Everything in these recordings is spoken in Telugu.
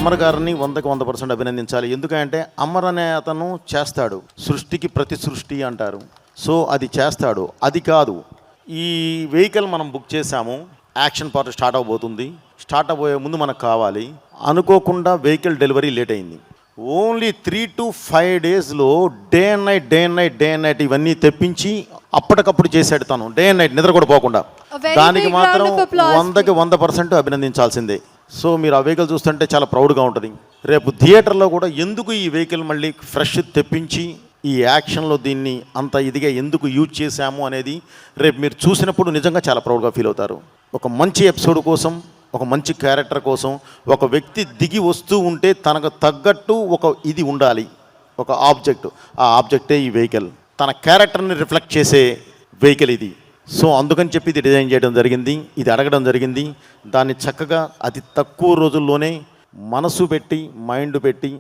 అమర్ గారిని 100% అభినందించాలి. ఎందుకంటే అమర్ అనే అతను చేస్తాడు, సృష్టికి ప్రతి సృష్టి అంటారు. సో అది చేస్తాడు. అది కాదు, ఈ వెహికల్ మనం బుక్ చేసాము, యాక్షన్ పార్ట్ స్టార్ట్ అవబోతుంది. స్టార్ట్ అవ్వబోయే ముందు మనకు కావాలి, అనుకోకుండా వెహికల్ డెలివరీ లేట్ అయింది. ఓన్లీ 3 to 5 డేస్లో డే అండ్ నైట్ ఇవన్నీ తెప్పించి అప్పటికప్పుడు చేశాడు తను. డే అండ్ నైట్ నిద్ర కూడా పోకుండా. దానికి మాత్రం 100% అభినందించాల్సిందే. సో మీరు ఆ వెహికల్ చూస్తుంటే చాలా ప్రౌడ్గా ఉంటుంది. రేపు థియేటర్లో కూడా ఎందుకు ఈ వెహికల్ మళ్ళీ ఫ్రెష్ తెప్పించి ఈ యాక్షన్లో దీన్ని అంత ఇదిగా ఎందుకు యూజ్ చేశాము అనేది రేపు మీరు చూసినప్పుడు నిజంగా చాలా ప్రౌడ్గా ఫీల్ అవుతారు. ఒక మంచి ఎపిసోడ్ కోసం, ఒక మంచి క్యారెక్టర్ కోసం ఒక వ్యక్తి దిగి వస్తూ ఉంటే తనకు తగ్గట్టు ఒక ఇది ఉండాలి, ఒక ఆబ్జెక్ట్. ఆ ఆబ్జెక్టే ఈ వెహికల్, తన క్యారెక్టర్ని రిఫ్లెక్ట్ చేసే వెహికల్ ఇది. సో అందుకని చెప్పి ఇది డిజైన్ చేయడం జరిగింది, ఇది అడగడం జరిగింది. దాన్ని చక్కగా అతి తక్కువ రోజుల్లోనే మనసు పెట్టి, మైండ్ పెట్టి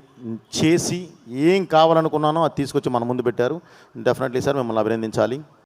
చేసి ఏం కావాలనుకున్నానో అది తీసుకొచ్చి మన ముందు పెట్టారు. డెఫినెట్లీ సార్ మిమ్మల్ని అభినందించాలి.